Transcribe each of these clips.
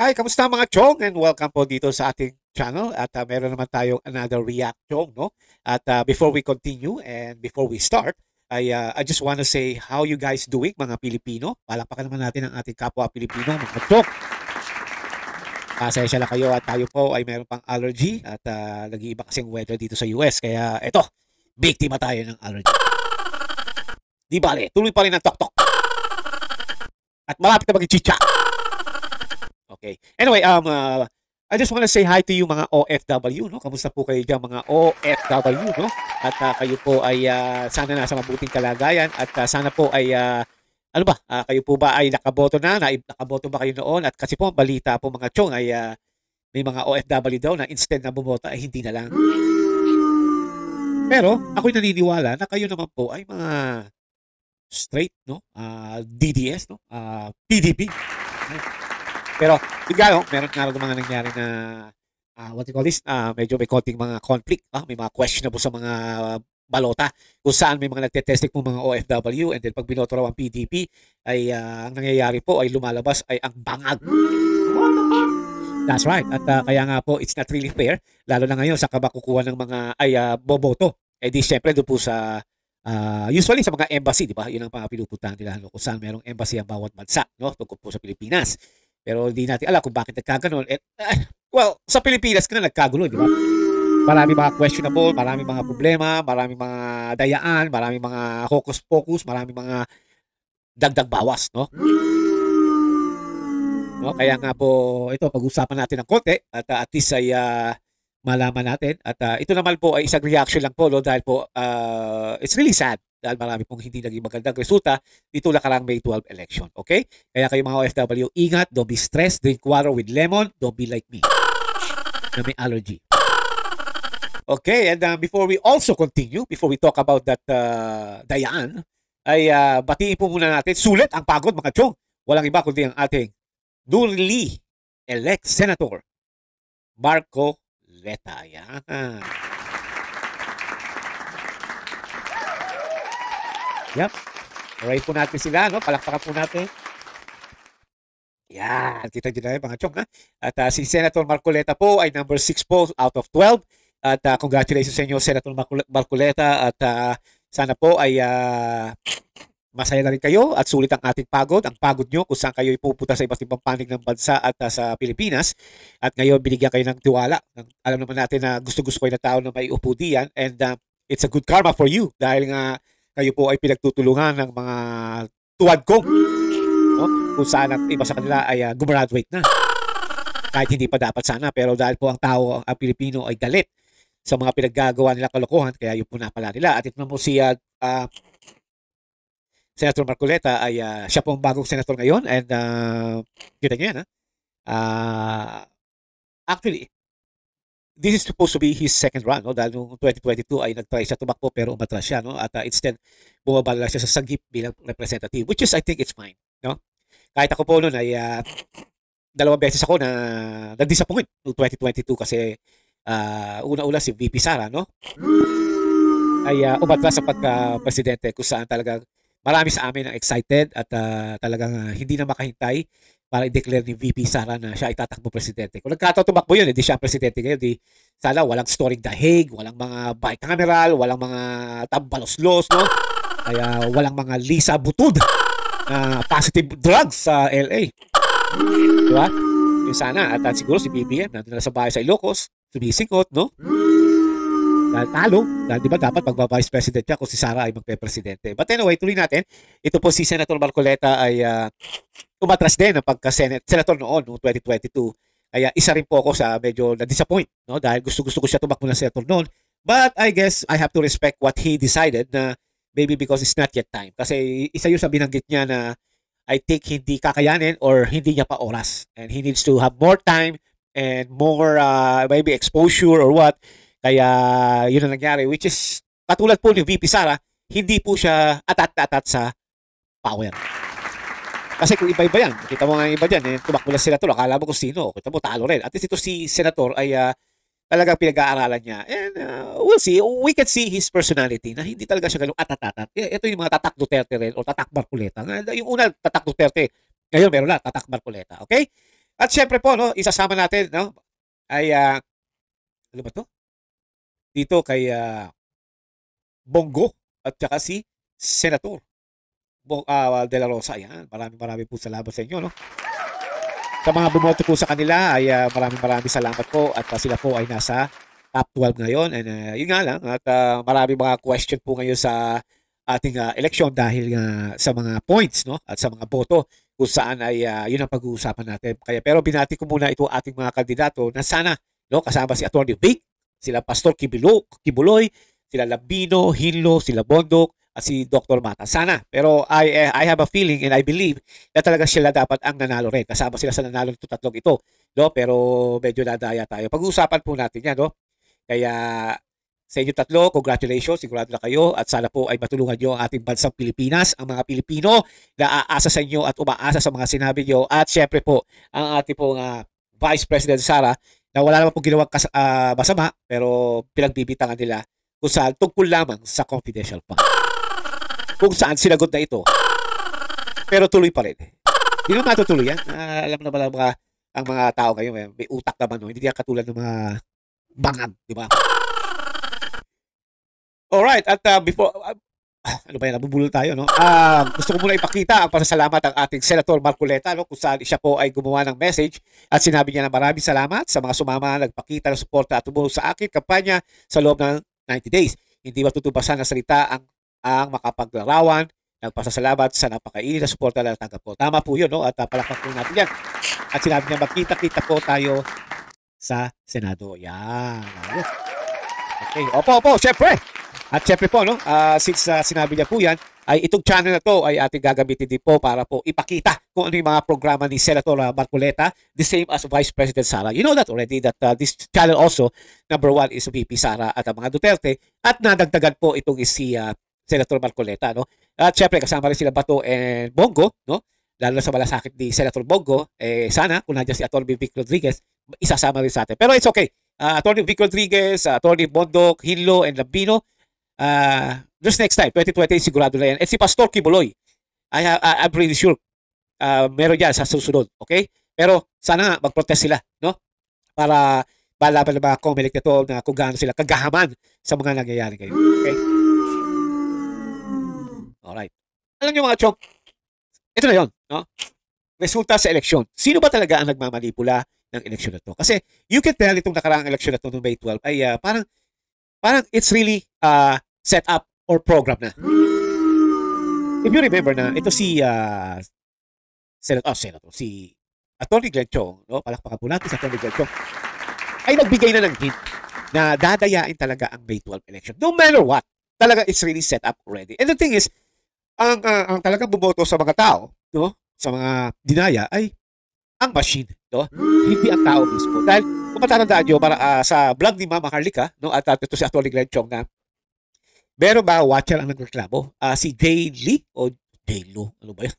Hi, kamusta mga chong? And welcome po dito sa ating channel. At meron naman tayong another react chong, no? At before we continue and before we start, I just want to say how you guys doing mga Pilipino. Palakpakan naman natin ang ating kapwa Pilipino mga chong. Pasensya lang kayo at tayo po ay meron pang allergy at nag-iiba kasing weather dito sa US. Kaya eto, biktima tayo ng allergy. Di bale, tuloy pa rin ang tok-tok. At malapit na maging chicha. Okay. Anyway, I just want to say hi to you mga OFW, no? Kamusta po kayo diyan mga OFW, no? At kayo po ay sana nasa mabuting kalagayan at sana po ay ano ba? Kayo po ba ay nakaboto na? Nakaboto ba kayo noon? At kasi po balita po mga chong ay may mga OFW daw na instead na bumoto ay hindi na lang. Pero ako'y naniniwala na kayo naman po ay mga straight, no? DDS, no? PDP. Pero bigla meron nga mga nangyari na what you call this, medyo may konting mga conflict, may mga questionable sa mga balota kung saan may mga nagte-testing po mga OFW and then pag binoto raw ang PDP ay ang nangyayari po ay lumalabas ay ang bangag. That's right. At kaya nga po it's not really fair lalo na ngayon sa kabakukuha ng mga ay boboto. Eh di syempre doon po sa usually sa mga embassy, di ba? Yun ang mga pinupuntahan nila, no? Kung saan merong embassy ang bawat bansa, no? Tungkol po sa Pilipinas. Pero hindi natin alam kung bakit nagkaganon. Well, sa Pilipinas ka na nagkagulo, di ba? Marami mga questionable, marami mga problema, marami mga dayaan, marami mga hocus-pocus, marami mga dagdag bawas, no? No? Kaya nga po, ito, pag-usapan natin ng konti at least ay malaman natin. At ito naman po ay isang reaction lang po, no? Dahil po, it's really sad dahil marami pong hindi naging magandang resulta dito nakarang May 12 election. Okay? Kaya kayo mga OFW, ingat, don't be stressed, drink water with lemon, don't be like me na may allergy. Okay, and before we also continue, before we talk about that Dayan, ay batiin po muna natin, sulit ang pagod mga chong. Walang iba kundi ang ating newly elect Senator Marco Leta. Yan. Yep. Alright po natin sila, no? Palakpakan po natin. Yan. Kita nyo na yun, mga chong, ha? At si Senator Marcoleta po ay number 6 po out of 12. At congratulations sa inyo, Senator Marcoleta. At sana po ay masaya na rin kayo at sulit ang ating pagod. Ang pagod nyo kung saan kayo ipupunta sa iba't ibang panig ng bansa at sa Pilipinas. At ngayon, binigyan kayo ng tiwala. Alam naman natin na gusto-gusto kayo na tao na may upo diyan. And it's a good karma for you dahil nga kayo po ay pinagtutulungan ng mga tuwad kong, no? Kung saan ang iba sa kanila ay gumraduate na. Kahit hindi pa dapat sana. Pero dahil po ang tao, ang Pilipino ay galit sa mga pinaggagawa nila kalokohan, kaya yun po na pala nila. At ito naman si Senator Marcoleta ay siya po ang bagong senator ngayon. And kita nyo yan, ha? Actually, this is supposed to be his second run, no? Dahil noong 2022 ay nag-try siya tumakbo pero umatras siya, no? At instead, bumaba lang siya sa sagip bilang representative, which is, I think, it's fine, no? Kahit ako po noon ay dalawang beses ako na nag-disappoint noong 2022 kasi una-una si VP Sara, no? Ay umatras sa pagka-presidente kung saan talagang marami sa amin ang excited at talagang hindi na makahintay para i-declare ni VP Sara na siya ay tatakbo presidente. Kung nagkataon tumakbo yun, hindi siya presidente ngayon, di sana walang storing dahig, walang mga bicameral, walang mga tambaloslos, no? Kaya walang mga Lisa Butod na positive drugs sa LA. Di ba? Yung sana. At siguro si BBM nandun na sa bahay sa Ilocos, sumisikot, no? Dahil talo. Dahil di ba dapat magba-vice president niya kung si Sara ay magpe-presidente. But anyway, tuloy natin. Ito po si Senator Marcoleta ay umatras din ng pagka-senator noong 2022. Kaya isa rin po ako sa medyo na-disappoint, no? Dahil gusto-gusto ko siya tumakbo ng senator noon. But I guess I have to respect what he decided na maybe because it's not yet time. Kasi isa yun sa binanggit niya na I think hindi kakayanin or hindi niya pa oras. And he needs to have more time and more maybe exposure or what. Kaya yun ang nangyari, which is katulad po ni VP Sara, hindi po siya atat-atat sa power. Kasi kung iba-iba yan, kita mo nga iba dyan, tumakbo na senator, akala mo kung sino, kita mo talo rin. At least ito si senator ay talagang pinag-aaralan niya. And we'll see, we can see his personality na hindi talaga siya ganun atat-atat. Ito yung mga tatak Duterte rin o tatak Marcoleta. Yung una, tatak Duterte, ngayon meron na, tatak Marcoleta. Okay? At syempre po, no, isasama natin, no, ay, ano ba to? Dito kay Bongo at saka si Senator De La Rosa. Ayan, maraming po salamat sa inyo, no? Sa mga bumoto po sa kanila ay maraming salamat po at sila po ay nasa top 12 ngayon and yun nga lang at maraming mga question po ngayon sa ating eleksyon dahil sa mga points, no, at sa mga boto kung saan ay yun ang pag-uusapan natin. Kaya pero binati ko muna ito ating mga kandidato na sana, no, kasama si Atty. Vic, sila Pastor Kibuloy, sila Labino, Hinlo, sila Bondok at si Dr. Mata. Sana. Pero I have a feeling and I believe na talaga sila dapat ang nanalo rin. Kasama sila sa nanalo nito tatlong ito. No? Pero medyo nadaya tayo. Pag-uusapan po natin yan. No? Kaya sa inyo tatlo, congratulations. Sigurado na kayo. At sana po ay matulungan nyo ang ating bansang Pilipinas, ang mga Pilipino na aasa sa inyo at umaasa sa mga sinabi nyo. At syempre po, ang ating pong Vice President Sara na wala naman pong ginawang masama pero pinagbibitangan nila kung saan tungkol lamang sa confidential fund. Kung saan sinagot na ito. Pero tuloy pa rin. Hindi naman matutuloy yan. Alam na ba ang mga tao ngayon, may utak naman. No? Hindi yan katulad ng mga bangag. Di ba? Alright. At before... ano ba yan? Nabubulol tayo. No? Gusto ko muna ipakita ang pasasalamat ng ating Senator Marcoleta, no? Kung saan siya po ay gumawa ng message at sinabi niya na maraming salamat sa mga sumama, nagpakita ng suporta at tumulong sa akin kampanya sa loob ng 90 days. Hindi matutubasan ng salita ang makapaglarawan ng pasasalamat sa napakainit na suporta na natanggap ko. Tama po yun, no? At palakpak po natin yan. At sinabi niya, magkita-kita po tayo sa Senado. Yan. Okay. Opo, syempre. At syempre po, no? Since sinabi niya po yan, ay itong channel na to ay ating gagamitin din po para po ipakita kung ano yung mga programa ni Senator Marcoleta, the same as Vice President Sara. You know that already, that this channel also, number 1 is VP Sara at ang mga Duterte, at nadagdagan po itong si Senator Marcoleta, no? At syempre kasama rin sila Bato and Bongo, no? Lalo na sa malasakit ni Senator Bongo, sana kung nandiyan si Atty. Vic Rodriguez, isasama rin sa atin. Pero it's okay. Atty. Vic Rodriguez, Atty. Bondok, Hinlo, and Labino, just next time, 2020, sigurado na yan. And si Pastor Kibuloy, I'm pretty sure, meron yan sa susunod, okay? Pero sana mag-protest sila, no? Para malaman ng mga Comelec na to na kung gaano sila kagahaman sa mga nangyayari ngayon, okay? Alright. Alam niyo mga chong, ito na yon, no? Resulta sa eleksyon. Sino ba talaga ang nagmamanipula ng eleksyon na to? Kasi you can tell itong nakaraang eleksyon na to noong May 12 ay parang it's really set up or program na. If you remember na ito si Senator, si Atty. Glenn Chong, no? Palakpakan po natin sa Atty. Glenn Chong, ay nagbigay na ng hint na dadayain talaga ang May 12 election. No matter what, talaga it's really set up already. And the thing is, ang talagang bumoto sa mga tao, no? Sa mga dinaya ay ang machine, no? Hindi ang tao mismo. Dahil kung matatandaan nyo, sa vlog ni Mama Harlika, no? At ito si Atty. Glenn Chong na meron ba watcher ang nagreklamo? Si Jay Lee o Jay Lo? Ano ba yun?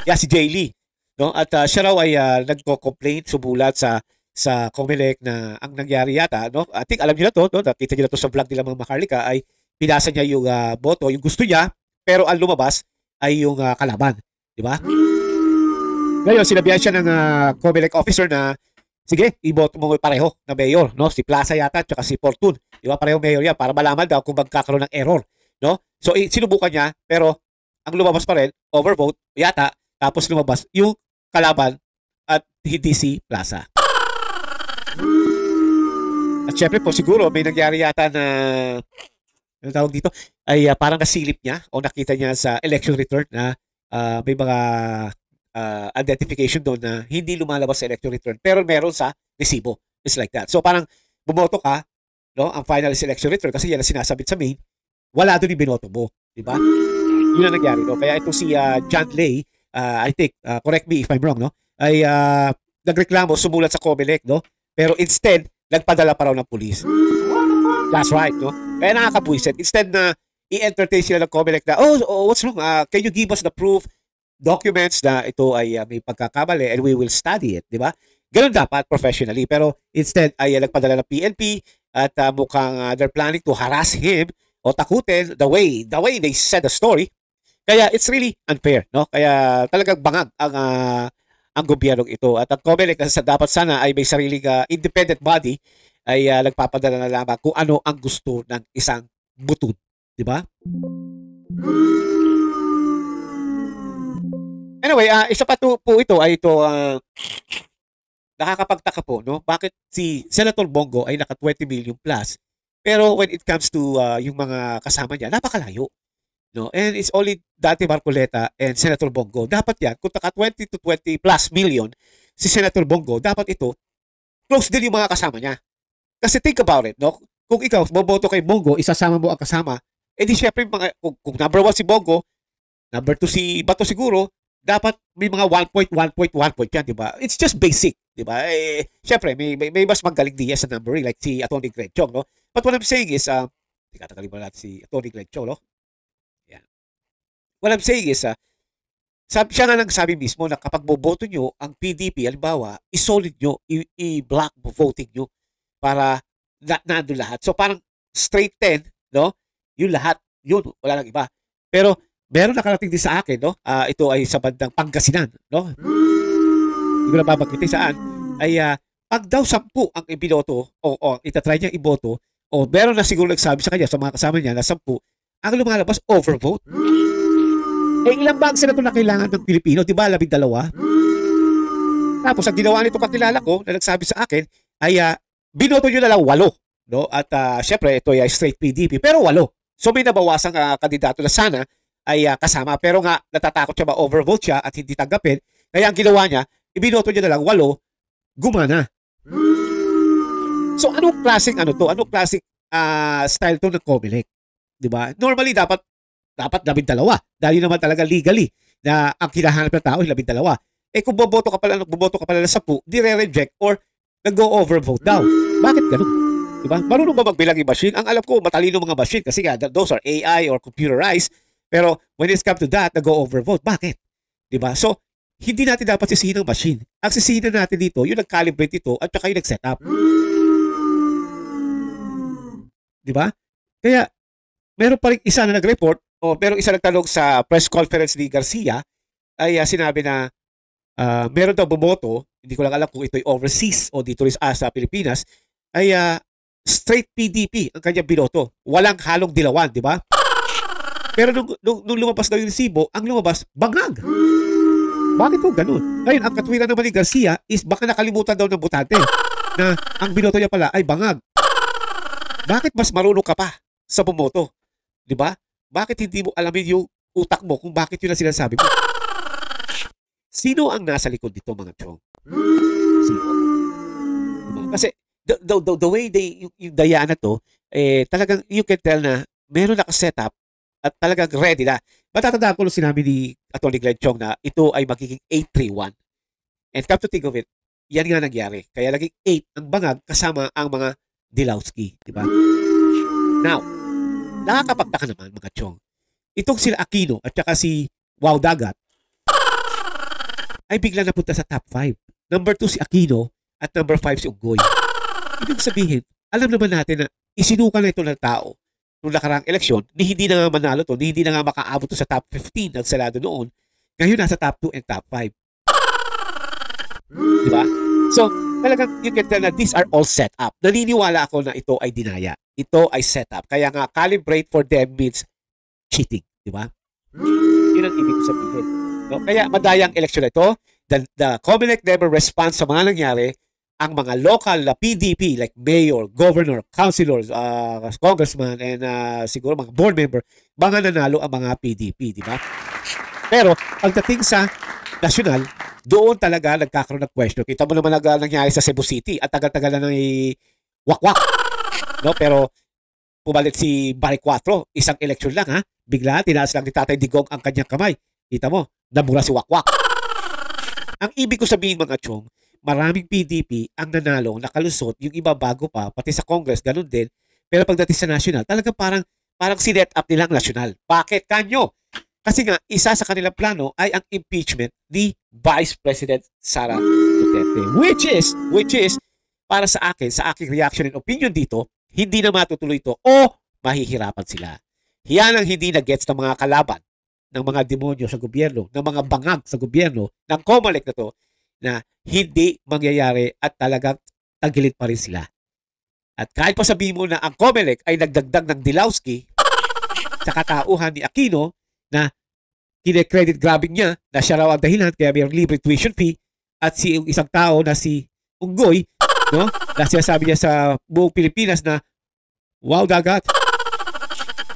Yeah, si Jay Lee, no? At siya raw ay nagko-complain, sumulat sa Comelec na ang nangyari yata, no? I think alam niyo na to, no? Nakita niyo na to sa vlog nila Mama Harlika, ay pinasa niya yung boto, yung gusto niya, pero ang lumabas ay yung kalaban, di ba? Ngayon, sinabihan siya ng Comelec officer na, sige, iboto mo pareho na mayor, no? Si Plaza yata at si Fortune. Di ba? Pareho mayor yan para malaman daw kung magkakaroon ng error, no? So, sinubukan niya, pero ang lumabas pa rin, overvote, yata, tapos lumabas yung kalaban at hindi si Plaza. At syempre po, siguro may nangyari yata na ano tawag dito, ay parang nasilip niya o nakita niya sa election return na may mga identification doon na hindi lumalabas sa election return pero meron sa resibo. It's like that. So parang bumoto ka, no? Ang final is election return kasi yan ang sinasabit sa main, wala doon yung binoto mo. Diba? Yun ang nangyari. No? Kaya ito si John Lay, I think, correct me if I'm wrong, no? Ay nagreklamo, sumulat sa Comelec, no? Pero instead, nagpadala pa raw ng police. That's right, no? Kaya nakakabwisit. Instead na i-entertain sila ng Comelec na, what's wrong? Can you give us the proof, documents na ito ay may pagkakamali and we will study it, di ba? Ganun dapat, professionally. Pero instead ay nagpadala ng PNP at mukhang they're planning to harass him o takutin the way they said the story. Kaya it's really unfair, no? Kaya talagang bangag ang gobyernong ito. At ang COMELEC kasi dapat sana ay may sariling independent body ay nagpapadala na lamang kung ano ang gusto ng isang butod. Di ba? Anyway, isa pa po ito ay ito, nakakapagtaka po, no? Bakit si Senator Bongo ay naka 20 million plus, pero when it comes to yung mga kasama niya, napakalayo. No? And it's only Dati Marcoleta and Senator Bongo. Dapat yan, kung taka 20 to 20 plus million si Senator Bongo, dapat ito, close din yung mga kasama niya. Kasi think about it, no? Kung ikaw, boboto kay Bongo, isasama mo ang kasama, edi syempre, kung number 1 si Bongo, number 2 si Bato siguro, dapat may mga 1 point yan, di ba? It's just basic, di ba? Syempre, may mas magaling diya sa numbering, like si Atty. Glenn Chong, no? But what I'm saying is, tatagalin natin si Atty. Glenn Chong, no? Yan. What I'm saying is, siya nga nagsabi mismo na kapag boboto nyo ang PDP, halimbawa, isolid nyo, i-block voting nyo para nandun lahat. So parang straight 10, no? Yung lahat, yun, wala nang iba. Pero meron nakarating din sa akin, no? Ito ay sa bandang Pangasinan, no? Hindi ko na babanggitin saan. Ay pag daw 10 ang ibinoto o itatry niya iboto, o meron na siguro nagsabi sa kanya, sa mga kasama niya na 10, ang lumalabas overvote. Ilan ba ang senator na kailangan ng Pilipino? Di ba, 12? Tapos, ang ginawa nito kakilala ko na nagsabi sa akin ay binoto nyo na lang 8. No? At syempre, ito ay straight PDP, pero 8. So, may nabawasang kandidato na sana ay kasama. Pero nga, natatakot siya ma-overvote siya at hindi tanggapin. Kaya ang ginawa niya, ibinoto niya na lang 8, gumana. So, anong klaseng Anong klaseng style to ng COMELEC? Diba? Normally, dapat 12. Dahil naman talaga legally na ang kinahanap ng tao ay 12. Kung boboto ka pala ng 10, dire-reject or nag-go-overvote daw. Bakit ganun? Diba? Marunong ba magbilang yung machine? Ang alam ko, matalino mga machine kasi nga, those are AI or computerized. Pero when it's come to that, nag-go-overvote. Bakit? Diba? So, hindi natin dapat sisihin ng machine. Ang sisihin natin dito, yung nag-calibrate ito at saka yung nag-setup. Diba? Kaya, meron pa rin isa na nag-report o meron isa nagtanong sa press conference ni Garcia ay sinabi na meron daw bumoto, hindi ko lang alam kung ito'y overseas o dito rin sa Pilipinas, ay straight PDP ang kanyang binoto. Walang halong dilawan, di ba? Pero nung lumabas daw yung resibo, ang lumabas, bangag. Bakit po ganun? Ngayon, ang katwiran naman ni Garcia is baka nakalimutan daw ng botante na ang binoto niya pala ay bangag. Bakit mas marunong ka pa sa bumoto? Di ba? Bakit hindi mo alamin yung utak mo kung bakit yun ang sinasabi mo? Sino ang nasa likod dito, mga chong? Sino? Diba? Kasi the way yung daya na to, talagang you can tell na meron naka-setup at talagang ready na. Matatandaan ko nung sinabi ni Atty. Glenn Chong na ito ay magiging 831. And come to think of it, yan nga nangyari. Kaya naging 8 ang bangag kasama ang mga Dilawski. Diba? Now, nakakapagtaka naman mga chong. Itong sila Aquino at saka si Wow Dagat ay bigla napunta sa top 5. Number 2 si Aquino at number 5 si Unggoy. Ibig sabihin, alam naman natin na isinuka na ito ng tao noong nakaraang eleksyon, ni hindi na nga manalo to, ni hindi na nga makaabot to sa top 15 ng Senado noon. Ngayon nasa top 2 and top 5. Diba? So, talagang you can tell na these are all set up. Naniniwala ako na ito ay dinaya. Ito ay set up. Kaya nga, calibrate for them means cheating. Diba? Yun ang ibig sabihin. No? Kaya madayang eleksyon ito. The COMELEC never responds sa mga nangyari. Ang mga local na PDP like mayor, governor, councilors, congressman, and siguro mga board member, mga nanalo ang mga PDP. Diba? Pero, pagdating sa national, doon talaga nagkakaroon ng question. Kita mo naman nangyari sa Cebu City at tagal-tagal na wakwak. No? Pero pumalit si Barry Cuatro, isang eleksyon lang ha. Bigla, tinaas lang ni Tatay Digong ang kanyang kamay. Kita mo, nabura si wakwak. Ang ibig ko sabihin mga chong, maraming PDP ang nanalo, nakalusot, yung iba bago pa, pati sa Congress, ganun din. Pero pagdating sa national, talaga parang sinet up nilang national. Bakit kanyo? Kasi nga, isa sa kanilang plano ay ang impeachment ni Vice President Sara Duterte. Which is, para sa akin, sa aking reaction and opinion dito, hindi na matutuloy ito o mahihirapan sila. Yan ang hindi na-gets ng mga kalaban, ng mga demonyo sa gobyerno, ng mga bangag sa gobyerno, ng COMELEC na to. na hindi mangyayari at talagang tagilid pa rin sila. At kahit pa sabihin mo na ang COMELEC ay nagdagdag ng Dilawski sa katauhan ni Aquino na kine-credit grabbing niya na siya raw ang dahilan kaya mayroong libre tuition fee at si isang tao na si Unggoy, no? Na sinasabi niya sa buong Pilipinas na wow dagat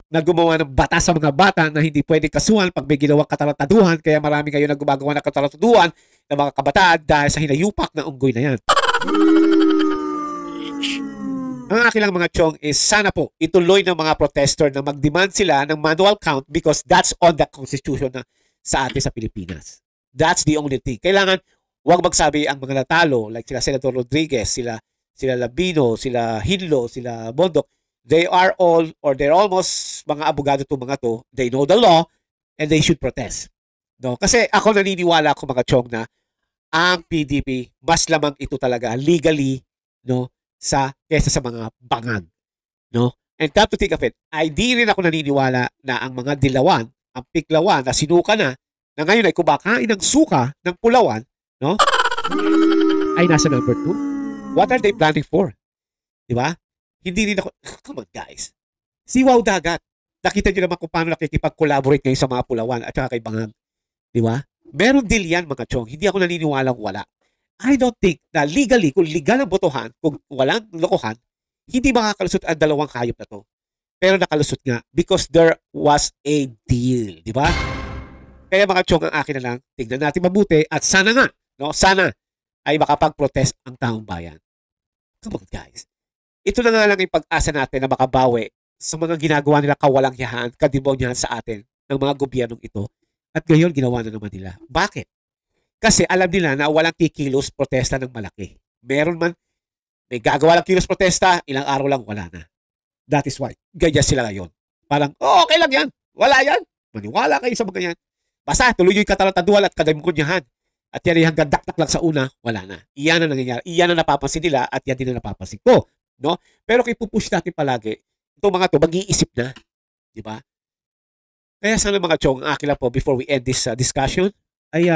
na gumawa ng batas sa mga bata na hindi pwede kasuhan pag may ginawang katarataduhan kaya marami kayo na gumagawa ng katarataduhan ng mga kabataan dahil sa hinayupak na Unggoy na yan. Ang aking lang mga chong is sana po ituloy ng mga protester na mag-demand sila ng manual count because that's on the constitution na sa atin sa Pilipinas. That's the only thing. Kailangan wag magsabi ang mga natalo like sila Senator Rodriguez, sila Labino, sila Hinlo, sila Bondok. They are all or they're almost mga abogado to mga to. They know the law and they should protest. No? Kasi ako naniniwala ako mga chong na ang PDP mas lamang ito talaga legally, no, kesa sa mga bangag, no? And come to think of it, ay di rin ako naniniwala na ang mga dilawan, ang piklawan na sinuka na ngayon ay kumakain ng suka ng pulawan, no? Ay nasa number 2. What are they planning for? Di ba? Hindi rin ako, come on guys. Si Wow Dagat, nakita niyo naman kung paano nakikipag-collaborate ngayon sa mga pulawan at saka kay bangag. Di ba? Meron deal yan mga chong, hindi ako naniniwalang wala. I don't think na legally, kung legal ang botohan, kung walang lokohan, hindi makakalusot ang dalawang hayop na to. Pero nakalusot nga because there was a deal, di ba? Kaya mga chong, ang akin na lang, tignan natin mabuti at sana nga, no, sana ay makapag-protest ang taong bayan. Come on guys. Ito na nga lang yung pag-asa natin na makabawi sa mga ginagawa nila kawalang yahan, kadibonyahan sa atin ng mga gobyernong ito. At ngayon, ginawa na naman nila. Bakit? Kasi alam nila na walang kikilos protesta ng malaki. Meron man, may gagawa lang kilos protesta, ilang araw lang wala na. That is why. Ganyan sila ngayon. Parang, oh, okay lang yan. Wala yan. Maniwala kayo sa mga yan. Basta, tuloy yung katarataduhan at kadamkunyahan. At yan ay hanggang dakdak lang sa una, wala na. Iyan na nangyayari. Iyan na napapansin nila at yan din na napapansin ko. No? Pero kung ipupush natin palagi, itong mga to, mag-iisip na. Di ba? Kaya sana mga chong, akin lang po, before we end this discussion, ay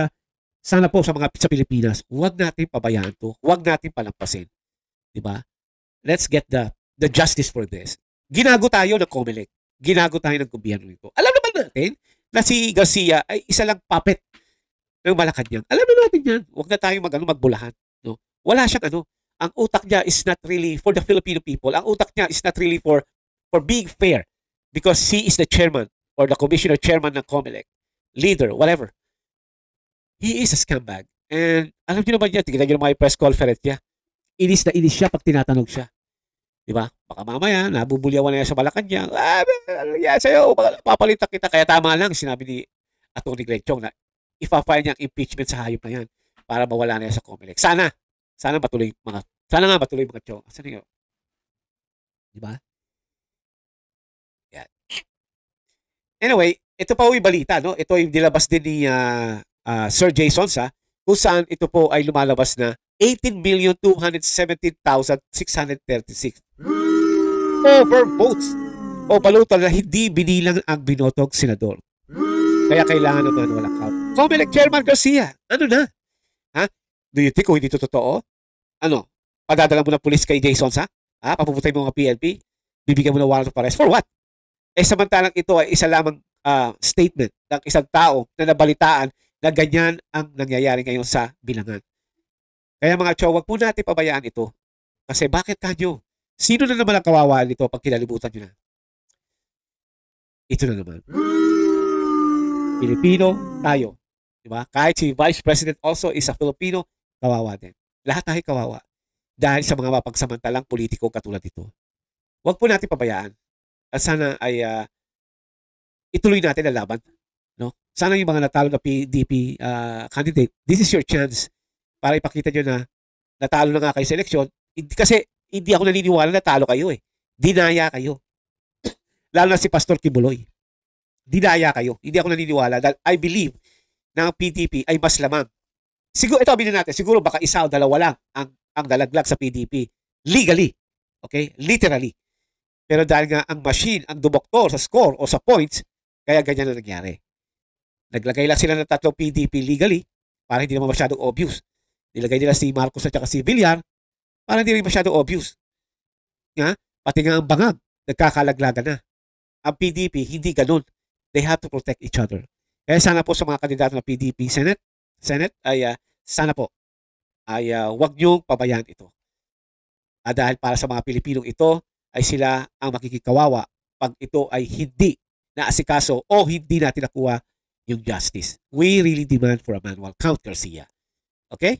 sana po sa Pilipinas, huwag natin pabayaan to. Huwag natin palampasin. Diba? Let's get the justice for this. Ginago tayo ng COMELEC. Ginago tayo ng gobyerno nito. Alam naman natin na si Garcia ay isa lang puppet ng Malacanang. Alam na natin yan. Huwag na tayo magbulahan. No? Wala siyang ang utak niya is not really for the Filipino people. Ang utak niya is not really for being fair because he is the chairman or the commissioner chairman ng COMELEC. Leader, whatever. He is a scumbag. And alam niyo naman niya, tignan niyo naman yung press conference niya. Inis na inis siya pag tinatanong siya. Diba? Baka mamaya, nabubulyawan na yan sa Malacanang. Ano yan sa'yo? Papalitan kita. Kaya tama lang, sinabi ni Atty. Glenn Chong na ipa-file niya ang impeachment sa hayop na yan para mawala na yan sa COMELEC. Sana matuloy mga Chong. Saan yun? Diba? Yan. Anyway, ito pa yung balita, no? Ito yung nilabas din ni Sir Jason kung saan ito po ay lumalabas na 18,217,636 overvotes o balutan na hindi binilang ang binotong senador. Kaya kailangan naman walang count. COMELEC Chairman Garcia, ano na? Ha? Do you think kung hindi ito totoo? Ano? Padadala mo ng pulis kay Jason papuputay mo mga PNP? Bibigyan mo ng warrant of arrest? For what? Samantalang ito ay isa lamang statement ng isang tao na nabalitaan na ganyan ang nangyayari ngayon sa bilangan. Kaya mga chow, wag po natin pabayaan ito. Kasi bakit kanyo? Sino na naman ang kawawa nito pag kinalibutan nyo na? Ito na naman. Pilipino tayo. Diba? Kahit si Vice President also is a Filipino, kawawa din. Lahat tayo kawawa. Dahil sa mga mapagsamantalang politiko katulad ito. Wag po natin pabayaan. At sana ay ituloy natin ang laban. No? Sana yung mga natalo na PDP candidate, this is your chance para ipakita nyo na natalo na nga kayo sa eleksyon. Kasi hindi ako naniniwala na talo kayo eh. Dinaya kayo. Lalo na si Pastor Kibuloy. Dinaya kayo. Hindi ako naniniwala dahil I believe na ang PDP ay mas lamang. Siguro, ito aminin natin, siguro baka isa o dalawa lang ang nalaglag sa PDP. Legally. Okay? Literally. Pero dahil nga ang machine, ang dumoktor sa score o sa points, kaya ganyan na nangyari. Naglagay lang sila ng tatlong PDP legally para hindi naman masyadong obvious. Nilagay nila si Marcos at saka si Villar para hindi rin masyado obvious. Nga, pati nga ang bangag, nagkakalaglagan na. Ang PDP, hindi ganun. They have to protect each other. Kaya sana po sa mga kandidato ng PDP Senate ay sana po ay wag niyong pabayaan ito. Dahil para sa mga Pilipinong ito ay sila ang makikikawawa pag ito ay hindi naasikaso o hindi natin nakuha yung justice. We really demand for a manual count, Garcia. Okay?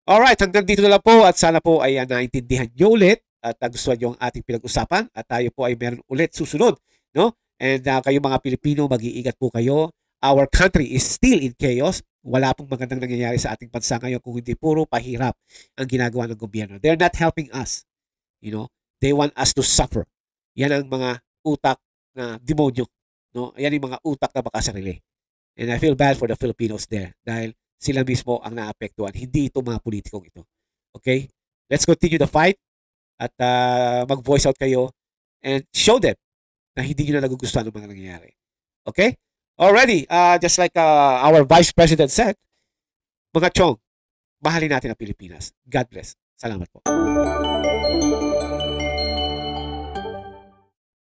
Alright, hanggang dito na lang po at sana po ay naintindihan nyo ulit at gustuhan nyo ang ating pinag-usapan at tayo po ay meron ulit susunod. No? And kayo mga Pilipino, mag-iingat po kayo. Our country is still in chaos. Wala pong magandang nangyayari sa ating bansa ngayon kung hindi puro pahirap ang ginagawa ng gobyerno. They're not helping us. You know, they want us to suffer. Yan ang mga utak na demonyo. No? Yan yung mga utak na makasarili. And I feel bad for the Filipinos there dahil sila mismo ang naapektuhan. Hindi ito mga politikong ito. Okay? Let's continue the fight at mag-voice out kayo and show them na hindi nyo na nagugustuhan ng mga nangyayari. Okay? Already, just like our Vice President said, mga chong, mahalin natin ang Pilipinas. God bless. Salamat po.